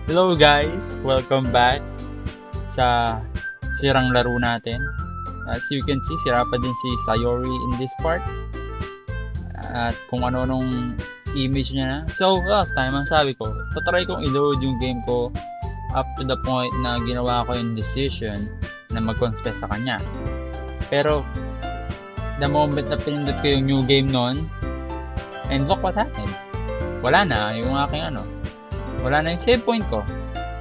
Hello guys! Welcome back sa sirang laro natin. As you can see, sira pa din si Yuri in this part. At kung ano-anong image niya na. So last time, ang sabi ko, tatry kong i-load yung game ko up to the point na ginawa ko yung decision na mag-confess sa kanya. Pero the moment na pinindot ko yung new game nun, and look what happened. Wala na yung aking wala na yung save point ko.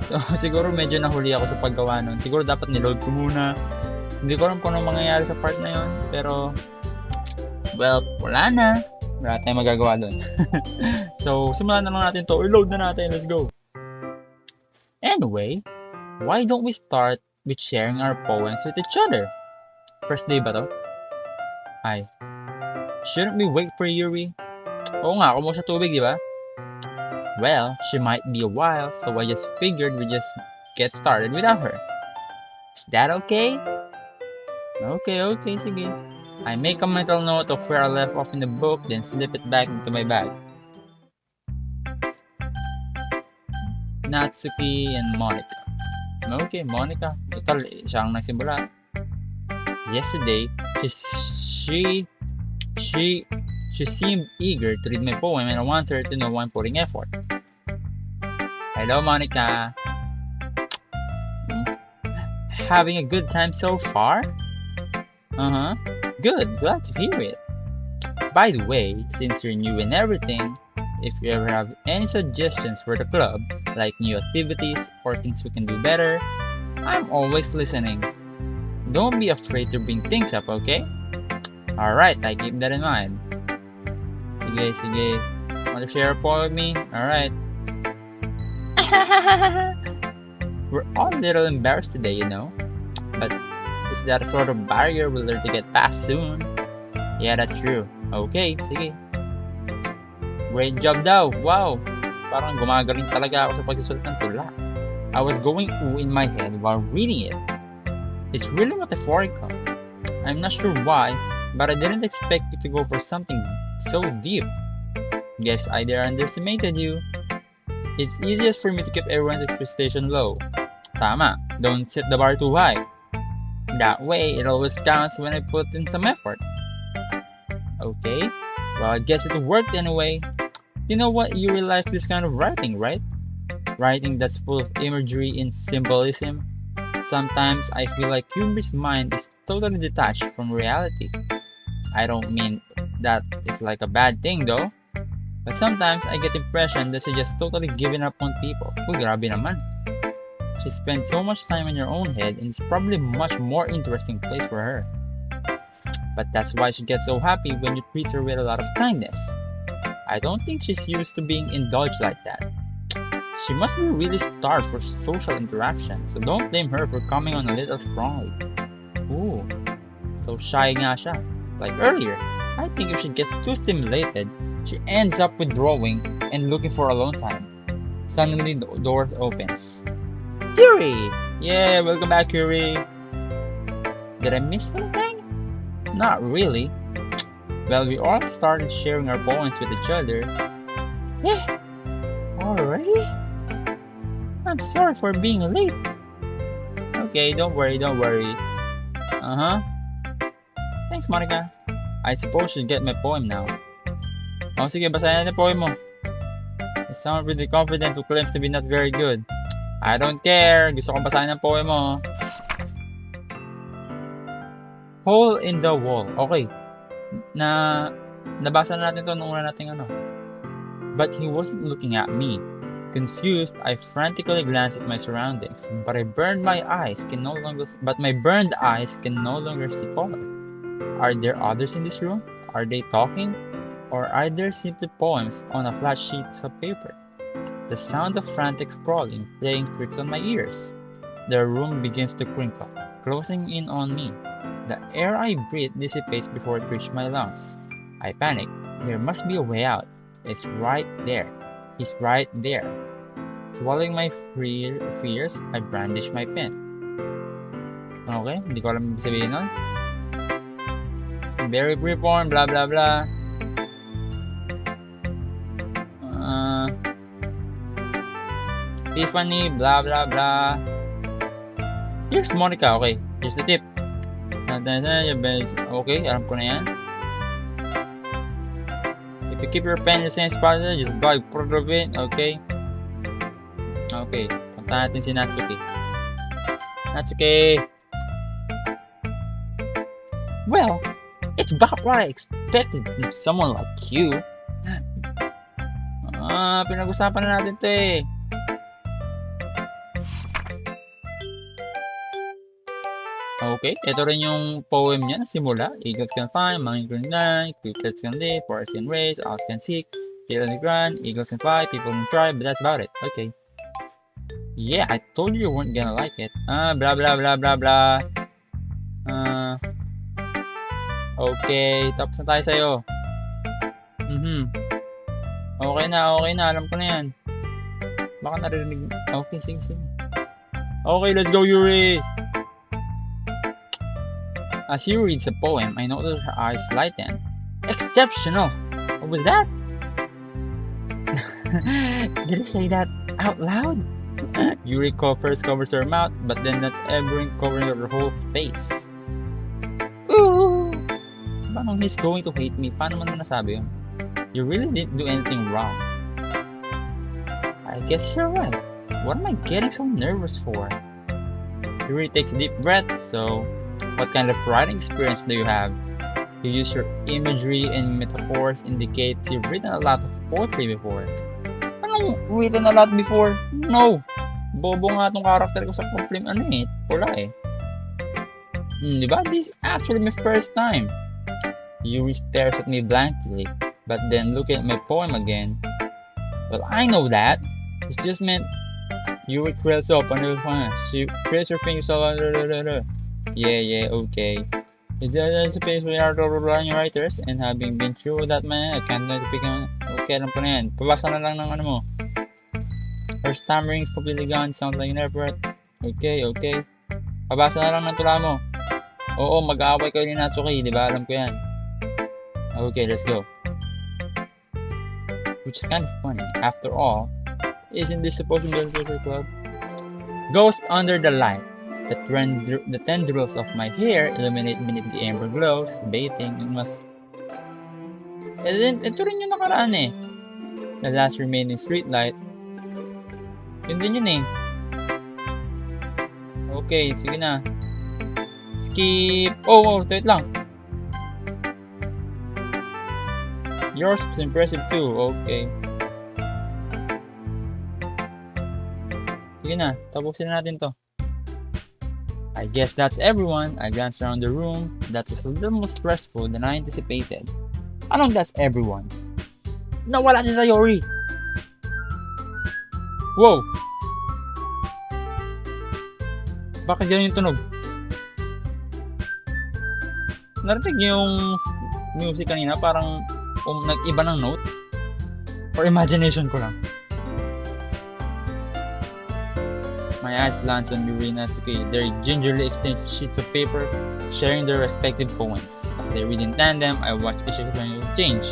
So, siguro medyo nahuli ako sa paggawa nun. Siguro dapat niload ko muna. Hindi ko alam kung anong mangyayari sa part na yun. Pero, well, wala na. Wala tayong magagawa doon. So, simulan na lang natin to. I-load na natin. Let's go. Anyway, why don't we start with sharing our poems with each other? First day ba to? Ay. Shouldn't we wait for Yuri? Oo nga, kumuha sa tubig, di ba? Well, she might be a while, so I just figured we just get started without her. Is that okay? Okay, sige. I make a mental note of where I left off in the book, then slip it back into my bag. Natsuki and Monica. Okay, Monica. Ito, siya ang nagsimula. Yesterday, she seemed eager to read my poem and I want her to know I'm putting effort. Hello, Monica. Having a good time so far? Good, glad to hear it. By the way, since you're new and everything, if you ever have any suggestions for the club, like new activities or things we can do better, I'm always listening. Don't be afraid to bring things up, okay? Alright, I keep that in mind. Sige. Want to share a poem with me? Alright. We're all a little embarrassed today, you know? But is that a sort of barrier we'll learn to get past soon? Yeah, that's true. Okay, sige. Great job daw. Wow! Parang gumagaling talaga ako sa pagsusulat ng tula. I was going ooh in my head while reading it. It's really metaphorical. I'm not sure why, but I didn't expect you to go for something so deep. Guess I underestimated you. It's easiest for me to keep everyone's expectation low. Tama, don't set the bar too high. That way, it always counts when I put in some effort. Okay, well I guess it worked anyway. You know what, you realize this kind of writing, right? Writing that's full of imagery and symbolism. Sometimes I feel like Yuri's mind is totally detached from reality. I don't mean that it's like a bad thing though. But sometimes I get the impression that she's just totally giving up on people. Uy, grabe naman. She spends so much time in her own head and it's probably a much more interesting place for her. But that's why she gets so happy when you treat her with a lot of kindness. I don't think she's used to being indulged like that. She must be really starved for social interaction, so don't blame her for coming on a little strongly. Ooh, so shy nga siya. Like earlier, I think if she gets too stimulated, she ends up withdrawing and looking for alone time. Suddenly, the door opens. Yuri! Yeah, welcome back, Yuri. Did I miss anything? Not really. Well, we all started sharing our poems with each other. Yeah, already? I'm sorry for being late. Okay, don't worry. Thanks, Monica. I suppose you'll get my poem now. Oh, sige, basahin natin poem mo. You sound really confident who claims to be not very good. I don't care. Gusto kong basahin ang poem mo. Hole in the wall. Okay. Nabasa na natin to nung una nating But he wasn't looking at me. Confused, I frantically glanced at my surroundings, but my burned eyes can no longer see color. Are there others in this room? Are they talking? Or are there simply poems on a flat sheet of paper? The sound of frantic scrawling playing tricks on my ears. The room begins to crinkle, closing in on me. The air I breathe dissipates before it reaches my lungs. I panic. There must be a way out. It's right there. He's right there. Swallowing my fears, I brandish my pen. Okay, hindi ko alam ibig sabihin nun. Very brief form, blah blah blah. Tiffany, blah blah blah. Here's Monica, okay. Here's the tip. Okay, alam ko na yan. If you keep your pen in the same spot, just buy part of it, okay? Okay, punta natin si Natsuki. Natsuki! Well, it's about what I expected from someone like you. Pinag-usapan na natin to eh. Okay, ito rin yung poem niya na simula. Eagles can fly, monkeys can fly, crickets can live, forests can raise, owls can seek, deer can run, eagles can fly, people can try, but that's about it. Okay. Yeah, I told you weren't gonna like it. Blah blah blah blah blah. Okay, tapos na tayo sa'yo. Okay na, alam ko na yan. Baka narinig. Okay, sige. Okay, let's go, Yuri! As Yuri reads the poem, I noticed her eyes lighten. Exceptional! What was that? Did I say that out loud? Yuri first covers her mouth, but then that's everything covering her whole face. Ooh! Paano he's going to hate me? Paano man nasabi yun? You really didn't do anything wrong. I guess you're right. What am I getting so nervous for? Yuri takes a deep breath, so... What kind of writing experience do you have? You use your imagery and metaphors indicates you've written a lot of poetry before. Anong written a lot before? No! Bobo nga tong karakter ko sa pula eh. Diba? This is actually my first time. Yuri stares at me blankly, but then looking at my poem again. Well, I know that. It's just meant Yuri curls up under the phone. She traces her fingers all Yeah, okay. It's just a place where you are running writers, and having been through that man, I can't let you pick on. Okay, alam ko na yan. Pabasa na lang ng ano mo. Her stammering is completely gone, sounds like an airport. Okay. Pabasa na lang ng tula mo. Oo, mag-aaway kayo ni Natsuki, di ba? Alam ko yan. Okay, let's go. Which is kind of funny. After all, isn't this supposed to be a literature club? Ghost under the light. The tendrils of my hair illuminate beneath the amber glows, bathing in mas... Ito rin yung nakaraan eh. The last remaining street light. Yun din yun eh. Okay, sige na. Skip! Oh, wait lang. Yours was impressive too. Okay. Sige na, tapusin na natin to. I guess that's everyone. I glanced around the room. That was a little more stressful than I anticipated. Anong that's everyone? Nawala si Yuri! Wow! Bakit ganyan yung tunog? Narinig niyo yung music kanina? Parang nag-iba ng note? Or imagination ko lang? My eyes glance on Yuri and Natsuki. They gingerly exchange sheets of paper, sharing their respective poems. As they read in tandem, I watch each of them change.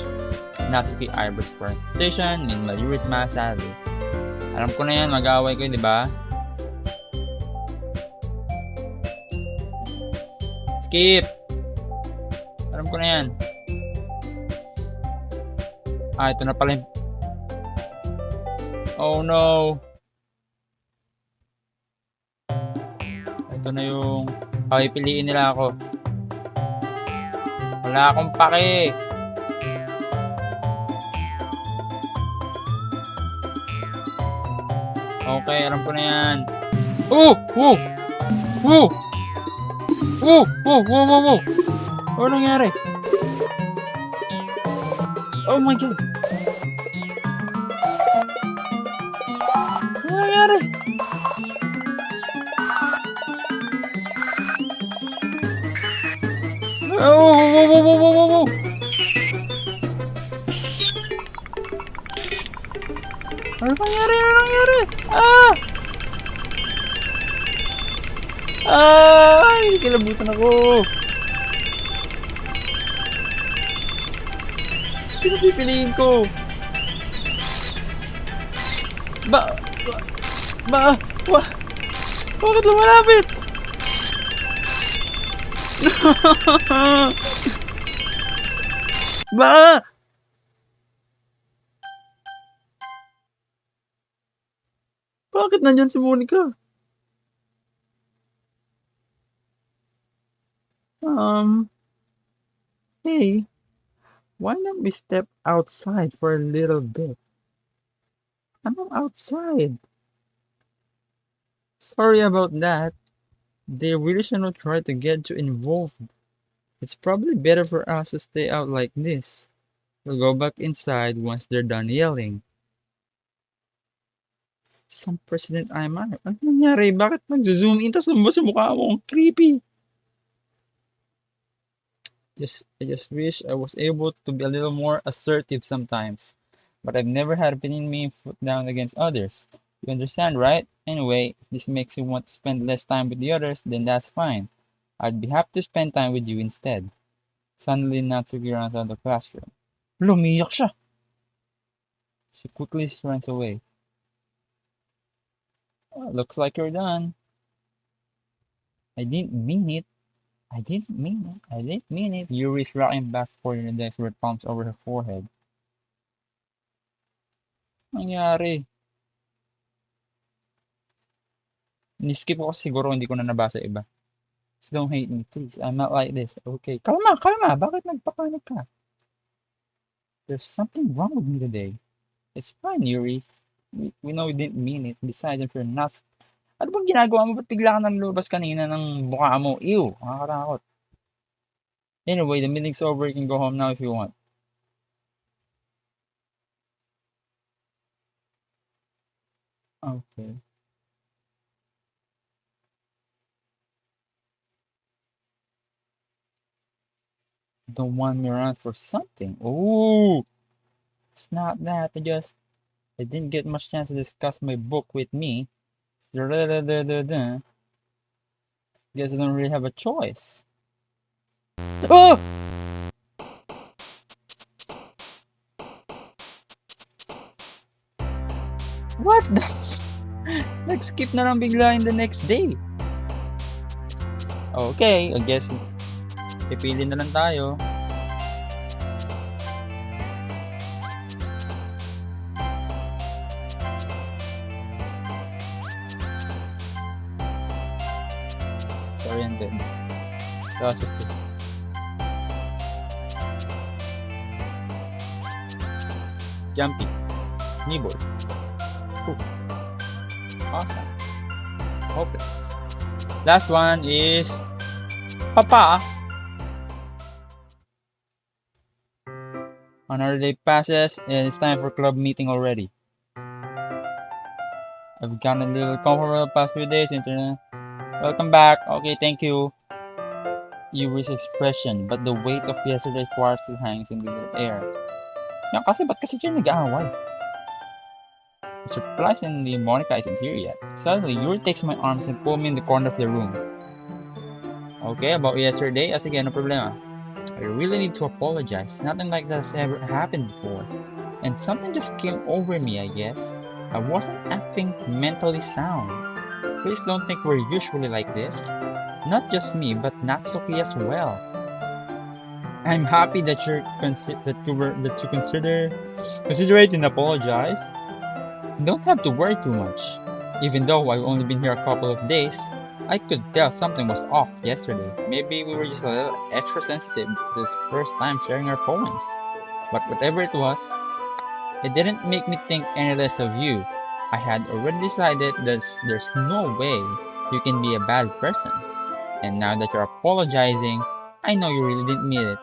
Natsuki eyebrows for interpretation, meanwhile Yuri smiles sadly. Alam ko na yan, mag-aaway ko, di ba? Skip! Alam ko na yan. Ito na pala yung... Oh no! Ito na yung piliin nila ako. Wala akong pake. Okay, alam ko na yan. Ano nangyari? Oh my god. Ano nangyari? Oh! Ano nangyari? Ay, kilabutan ako. Sino pipiliin ko? Ba? Bakit lumalapit? Ba? Bakit nandyan si Monica? Um, hey, why don't we step outside for a little bit? Anong outside? Sorry about that. They really should not try to get you involved. It's probably better for us to stay out like this. We'll go back inside once they're done yelling. Some president I'm I. Ano nangyari? Bakit nag-zoom in tas lumabas sa mukha mo? Ang creepy. I just wish I was able to be a little more assertive sometimes. But I've never had it in me foot down against others. You understand, right? Anyway, if this makes you want to spend less time with the others, then that's fine. I'd be happy to spend time with you instead. Suddenly not to get around the classroom. Lumiyak siya. She quickly runs away. Oh, looks like you're done. I didn't mean it. I didn't mean it. Yuri's rocking back for the desk with palms over her forehead. Nangyari. Niskip ko kasi siguro hindi ko na nabasa iba. Just don't hate me, please. I'm not like this. Okay. Kalma, kalma. Bakit nagpapanik ka? There's something wrong with me today. It's fine, Yuri. We know you didn't mean it. Besides, if you're not... Ano bang ginagawa mo? Ba't bigla ka nang lumabas kanina ng mukha mo? Ew, nakakatakot. Anyway, the meeting's over. You can go home now if you want. Okay. Don't want me around for something. Ooh, it's not that. I didn't get much chance to discuss my book with me. Guess I don't really have a choice. Oh! What the? Nag-skip na lang bigla in the next day. Okay, I guess pipili na lang tayo. Oriented. Philosophy. Jumpy. Kneeboard. Cool. Awesome. Hopeless. Last one is Papa. Another day passes and it's time for club meeting already. I've gotten a little comfortable the past few days. Internet. Welcome back. Okay, thank you. Yuri's expression, but the weight of yesterday's war still hangs in the air. Yan kasi, ba't kasi siya nag-aaway? Surprisingly, Monica isn't here yet. Suddenly, Yuri takes my arms and pulls me in the corner of the room. Okay, about yesterday, sige, no problema. I really need to apologize. Nothing like that has ever happened before. And something just came over me, I guess. I wasn't acting mentally sound. Please don't think we're usually like this. Not just me, but Natsuki as well. I'm happy that you considerate and apologize. You don't have to worry too much. Even though I've only been here a couple of days, I could tell something was off yesterday. Maybe we were just a little extra sensitive this first time sharing our poems. But whatever it was, it didn't make me think any less of you. I had already decided that there's no way you can be a bad person. And now that you're apologizing, I know you really didn't mean it.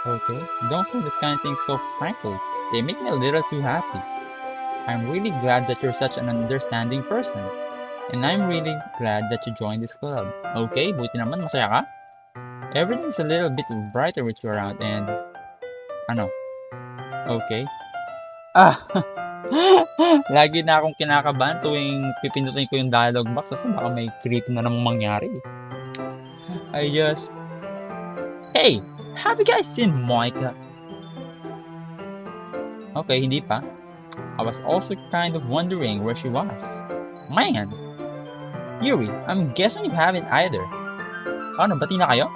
Okay, don't say this kind of thing so frankly. They make me a little too happy. I'm really glad that you're such an understanding person. And I'm really glad that you joined this club. Okay, buti naman, masaya ka? Everything's a little bit brighter with you around and... Ano? Okay. Ah! Lagi na akong kinakabahan tuwing pipindutin ko yung dialogue box kasi baka may creep na namang mangyari. Hey! Have you guys seen Monica? Okay, hindi pa. I was also kind of wondering where she was. Man! Yuri, I'm guessing you haven't either. Ano, bati na kayo?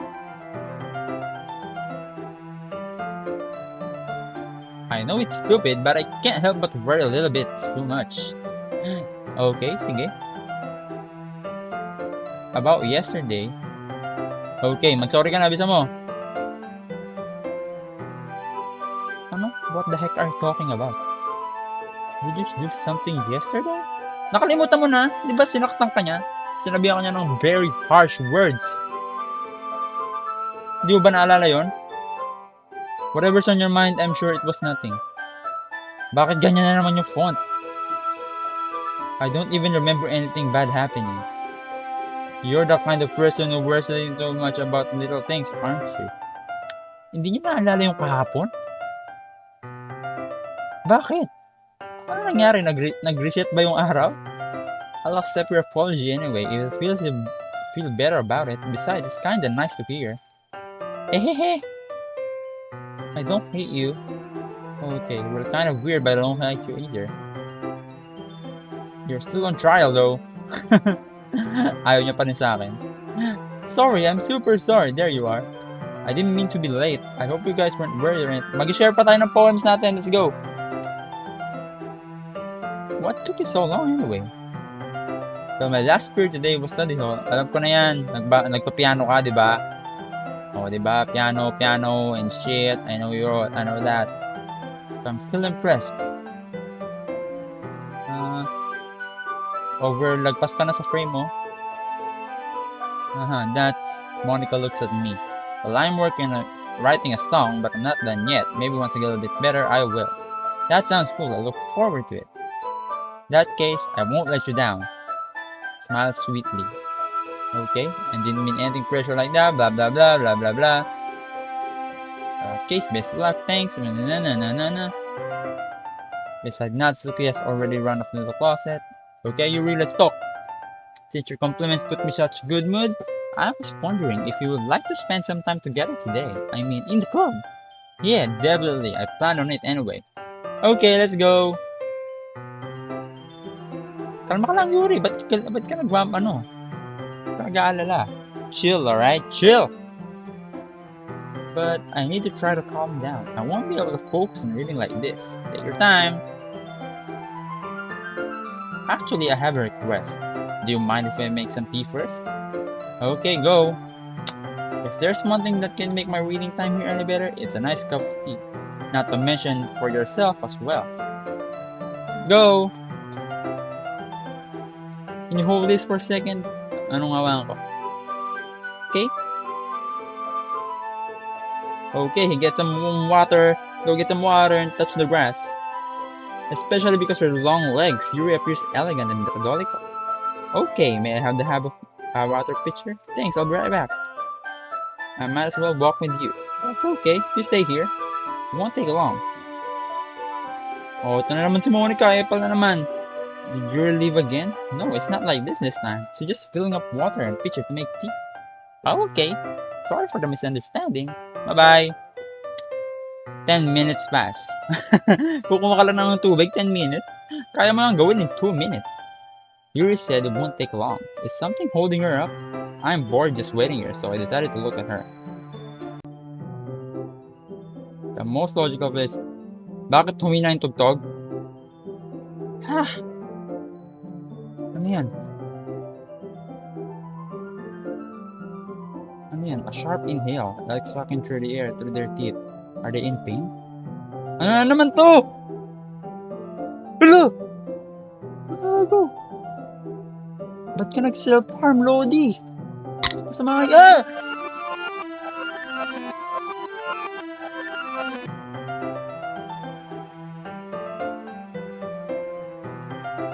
I know it's stupid, but I can't help but worry a little bit too much. Okay, sige. About yesterday. Okay, mag-sorry ka na, bisa mo. Ano? What the heck are you talking about? Did you do something yesterday? Nakalimutan mo na? Di ba sinaktan ka niya? Sinabihan ka niya ng very harsh words. Di mo ba naalala yon? Whatever's on your mind, I'm sure it was nothing. Bakit ganyan na naman yung font? I don't even remember anything bad happening. You're the kind of person who worries so much about little things, aren't you? Hindi niyo naalala yung kahapon? Bakit? Ano nangyari? Nag-reset ba yung araw? I'll accept your apology anyway if it feels you feel better about it. Besides, it's kinda nice to hear. Hehehe! I don't hate you. Okay, we're kind of weird but I don't hate you either. You're still on trial though. Ayaw niya pa rin sa akin. Sorry, I'm super sorry. There you are. I didn't mean to be late. I hope you guys weren't worried or anything. Mag-share pa tayo ng poems natin. Let's go. What took you so long anyway? So my last period today was study hall. Alam ko na yan. Nagpa-piano ka, di ba? O, di ba? Piano and shit. I know that. So I'm still impressed. Lagpas ka na sa frame mo. That's Monica looks at me. Well, I'm writing a song, but I'm not done yet. Maybe once I get a bit better, I will. That sounds cool. I look forward to it. In that case, I won't let you down. Smile sweetly. Okay, and didn't mean anything pressure like that. Blah blah blah blah blah blah. Case best of luck. Thanks. Na. Besides Natsuki has already run off to the closet. Okay, Yuri, let's talk. Since your compliments put me such a good mood, I was wondering if you would like to spend some time together today. I mean, in the club. Yeah, definitely. I plan on it anyway. Okay, let's go. Kalma ka lang, Yuri. Ba't ka nag-aalala? Chill, alright? Chill! But I need to try to calm down. I won't be able to focus on reading like this. Take your time. Actually, I have a request. Do you mind if I make some tea first? Okay, go. If there's one thing that can make my reading time here any better, it's a nice cup of tea. Not to mention for yourself as well. Go! Can you hold this for a second? Anong hawakan ko? Okay? Okay, get some water. Go get some water and touch the grass. Especially because her long legs, Yuri appears elegant and methodical. Okay, may I have the water pitcher? Thanks, I'll be right back. I might as well walk with you. That's okay, you stay here. It won't take long. Oh, ito na naman si Monica, epal na naman. Did Yuri leave again? No, it's not like this time. She's just filling up water and pitcher to make tea. Oh, okay. Sorry for the misunderstanding. Bye-bye. 10 minutes pass. Kukuma ka lang ng tubig, 10 minutes? Kaya mo lang gawin in 2 minutes. Yuri said it won't take long. Is something holding her up? I'm bored just waiting here, so I decided to look at her. The most logical place. Bakit humina yung tugtog? Ha? Ano yan? Ano yan? A sharp inhale, like sucking through the air through their teeth. Are they in pain? Ano na naman to? Hello? Go. Ba't ka nag-self-harm, Lodi? Masama ka. Ah!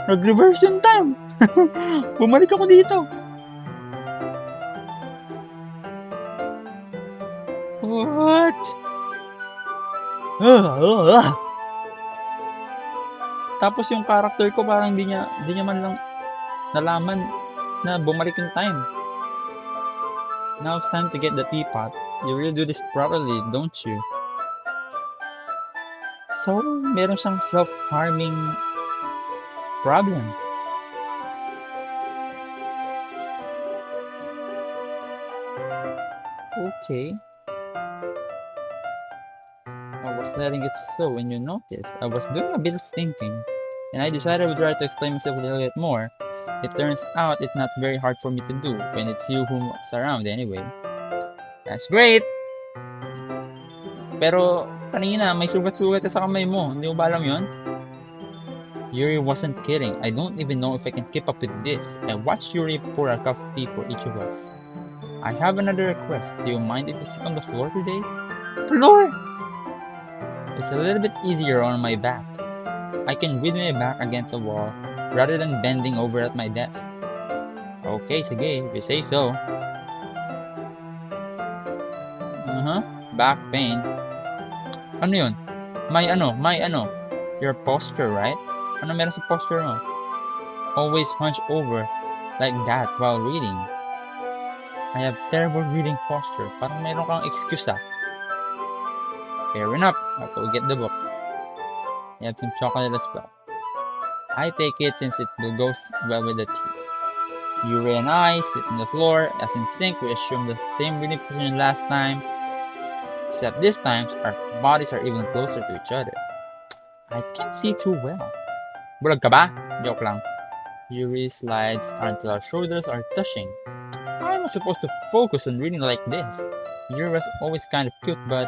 Nag-reverse yung time. Bumalik ako dito. What? Tapos yung character ko parang di niya man lang nalaman na bumalik yung time. Now it's time to get the teapot. You really do this properly, don't you? So, meron siyang self-harming problem. Okay. I was letting it show when you noticed. I was doing a bit of thinking, and I decided I would try to explain myself a little bit more. It turns out it's not very hard for me to do when it's you who's around anyway. That's great! Pero, kanina, may sugat-sugat ka sa kamay mo. Hindi mo ba alam yun? Yuri wasn't kidding. I don't even know if I can keep up with this. I watched Yuri pour a cup of tea for each of us. I have another request. Do you mind if we sit on the floor today? Floor? It's a little bit easier on my back. I can read my back against the wall rather than bending over at my desk. Okay, sige, if you say so. Back pain. Ano yun? May ano. Your posture, right? Ano meron sa posture mo? Always hunch over like that while reading. I have terrible reading posture. Parang meron kang excuse ah. Fair enough. I'll go get the book. You have some chocolate as well. I take it since it will go well with the tea. Yuri and I sit on the floor, as in sync. We assume the same reading position last time, except this time our bodies are even closer to each other. I can't see too well. Bulag ka ba? Joke lang. Yuri slides until our shoulders are touching. I'm not supposed to focus on reading like this. Yuri was always kind of cute, but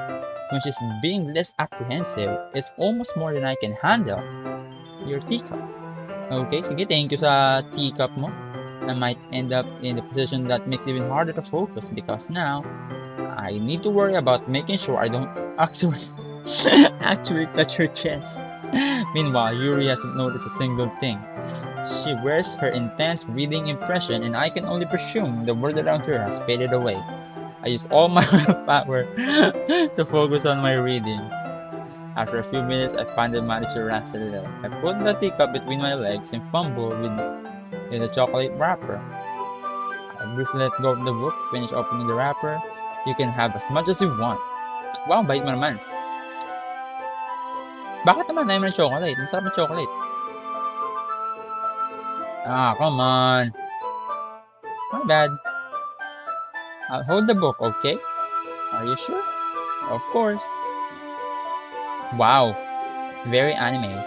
when she's being less apprehensive, it's almost more than I can handle. Your teacup. Okay, sige, thank you sa teacup mo. I might end up in the position that makes it even harder to focus because now I need to worry about making sure I don't actually touch her chest. Meanwhile, Yuri hasn't noticed a single thing. She wears her intense reading impression, and I can only presume the world around her has faded away. I use all my willpower to focus on my reading. After a few minutes, I finally managed to relax a little. I put the teacup between my legs and fumbled with the chocolate wrapper. I briefly let go of the book, finish opening the wrapper. You can have as much as you want. Wow, bait mo naman. Bakit naman ayaw mo ng chocolate? Masarap ng chocolate. Ah, come on. My bad. I'll hold the book, okay? Are you sure? Of course. Wow. Very anime.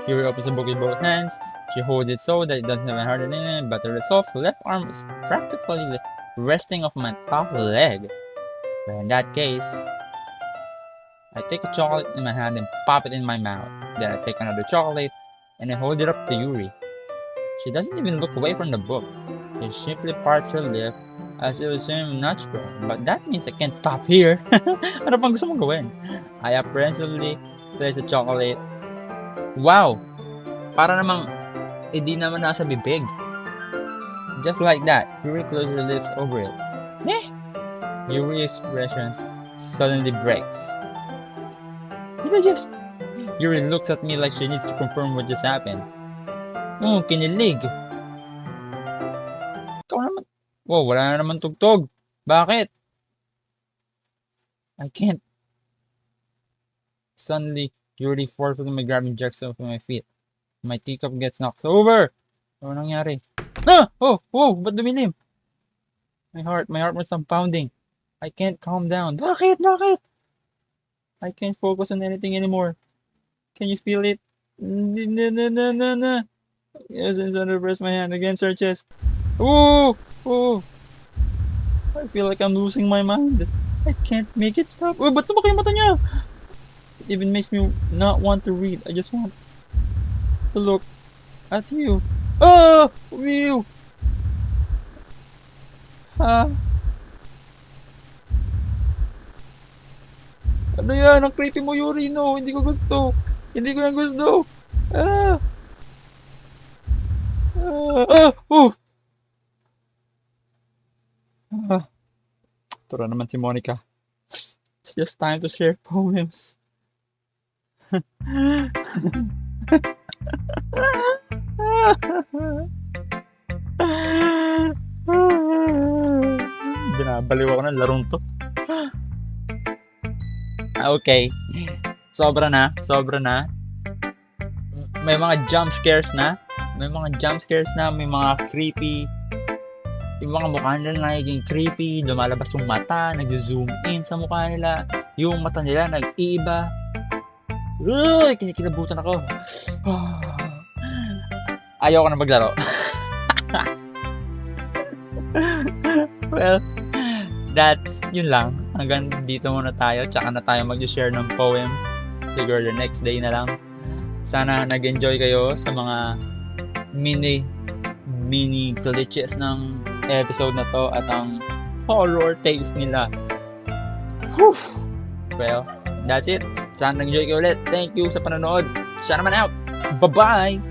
Yuri opens the book with both hands. She holds it so that it doesn't have a hard in it, but the soft left arm is practically resting off my top leg. But in that case, I take a chocolate in my hand and pop it in my mouth. Then I take another chocolate and I hold it up to Yuri. She doesn't even look away from the book. She simply parts her lip as it would seem natural. But that means I can't stop here. Ano pang gusto mong gawin? I apprehensively place the chocolate. Wow! Para namang hindi naman nasa bibig. Just like that, Yuri closes her lips over it. Eh? Yuri's expressions suddenly breaks. Did I just... Yuri looks at me like she needs to confirm what just happened. Kinilig. Ikaw naman. Whoa, wala na naman tugtog. Bakit? I can't. Suddenly, Yuri forcefully my grabbing jerks off my feet. My teacup gets knocked over. Ano nangyari? Ah! Oh! Ba't dumilim? My heart was pounding. I can't calm down. Bakit? I can't focus on anything anymore. Can you feel it? No. Yes, and Sandra pressed my hand against her chest. Oh! I feel like I'm losing my mind. I can't make it stop. Oh, ba't lumaki yung mata niya? It even makes me not want to read. I just want to look at you. Oh! You! Ano yan? Ang creepy mo, Yuri, no? Hindi ko gusto. Hindi ko yan gusto. Tura naman si Monica. It's just time to share poems. Binabaliw ako ng larong to. Okay. Sobra na, sobra na. May mga jump scares na. May mga jump scares na, may mga creepy. Yung mga mukha nila nagiging creepy, lumalabas yung mata, nagzo-zoom in sa mukha nila. Yung mata nila nag-iiba. Uy, kinikilabutan ako. Ayoko na maglaro. Well, that's yun lang. Hanggang dito muna tayo. Tsaka na tayo mag-share ng poem. Siguro the next day na lang. Sana nag-enjoy kayo sa mga mini glitches ng episode na to at ang horror tales nila. Whew! Well, that's it. Sana nag-enjoy kayo ulit. Thank you sa panonood. Salamat out. Bye-bye!